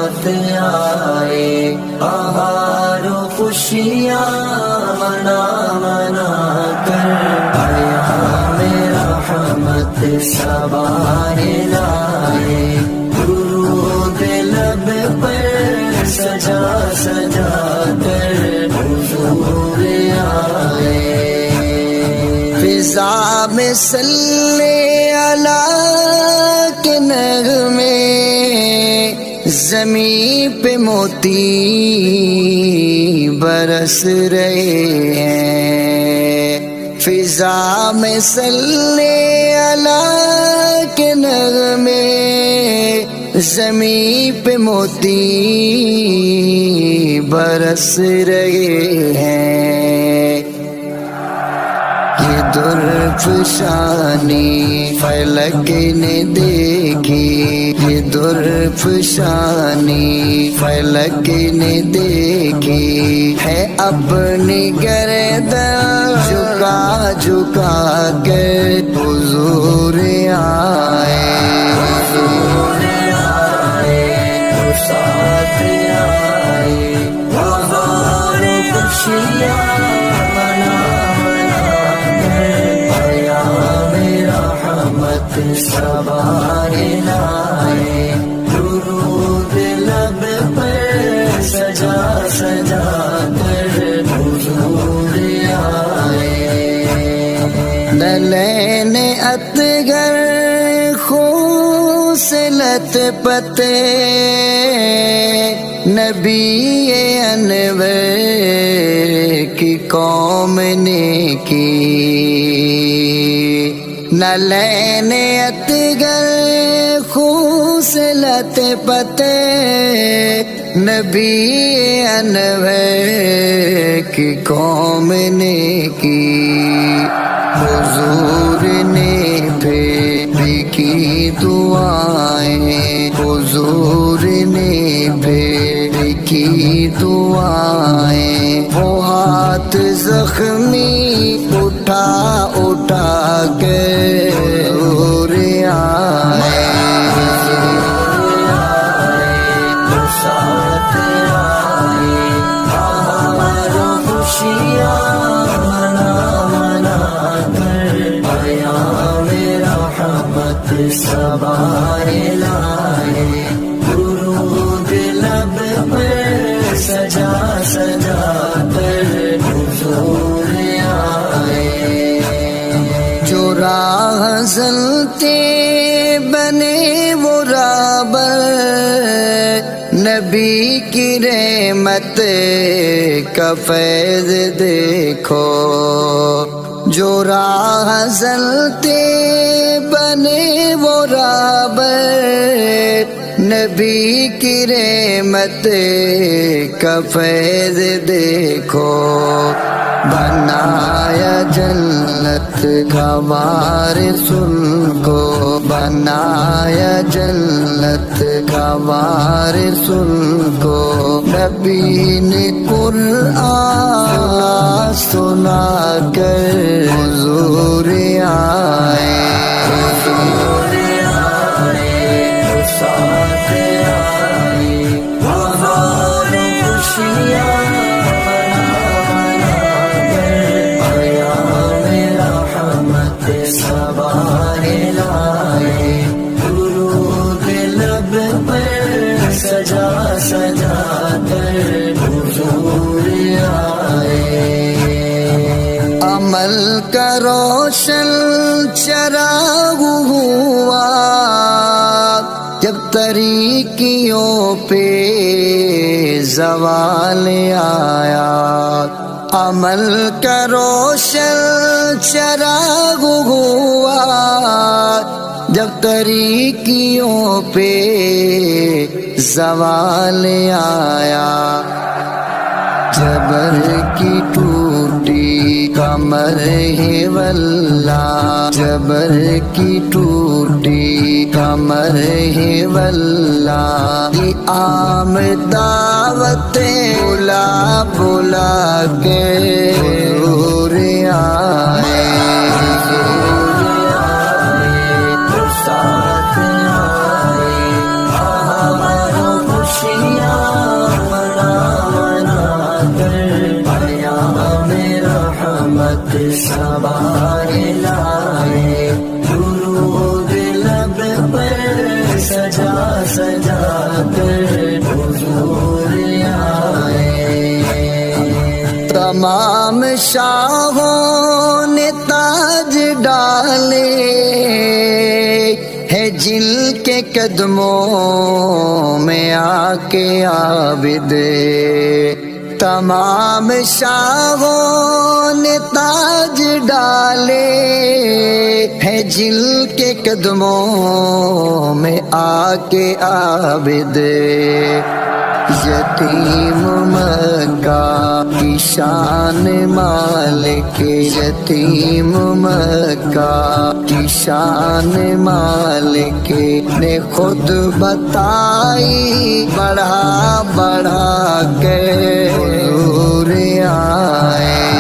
ساتھ آئے بہار و خوشیاں منا منا کر آیا میرا رحمت سوار لائے درود لب پر سجا سجا کر حضور آئے فضا میں صلی اللہ کے نغمے زمین پہ موتی برس رہے ہیں فضا میں صلی اللہ کے نغمے زمین پہ موتی برس رہے ہیں یہ درفشانی فلک نے دیکھی یہ درفشانی فلک نے دیکھی ہے اپنی گردن جھکا جھکا کر حضور آئے ساتھ آئے بہار خوشیاں منا منا کر آیا میرا رحمت سوار لائے درود لب پر سجا سجا کر حضور آئے نلین اطگر خون سے لت پتے نبی انور کی قوم نے کی نلین اطگر خون سے لت پتے نبی انور کی قوم نے کی حضور نے بھی کی دعائیں حضور نے بھی کی دعائیں وہ ہاتھ زخمی اٹھا اٹھا کے حضور آئے ساتھ آئے بہار و خوشیاں منا منا کر آیا میرا رحمت سوار لائے درود لب پر سجا سجا کر حضور آئے جو راہ چلتے بنے وہ رابر نبی کی رحمت کا فیض دیکھو جو راہ چلتے بنے وہ رابر نبی کی رحمت کا فیض دیکھو بنایا جنت کا وارث ان کو بنایا جنت کا وارث ان کو نبی نے قرآن سنا کر حضور آئے ساتھ آئے بہار خوشیاں سوار لائے درود لب پر سجا سجا کر حضور آئے عمل کا روشن چراغ ہوا جب طریقیوں پہ زوال آیا عمل کا روشن چراغ ہوا جب طریقیوں پہ زوال آیا جبر کی ٹوٹی کمر ہے واللہ جبر کی ٹوٹی کمر ہے واللہ یہ عام دعوتیں بلا بلا کے حضور آئے ساتھ آئے ہمارا خوشی سوار لائے، درود لب پر سجا سجا کر حضور آئے۔ تمام شاہوں نے تاج ڈالے ہے جن کے قدموں میں آ کے عابد، تمام شاہوں نے تاج ڈالے ہے جن کے قدموں میں آ کے عابد۔ یتیم مکہ کی شان مالک، یتیم مکہ کی شان مالک نے خود بتائی، بڑھا بڑھا کے حضور آئے۔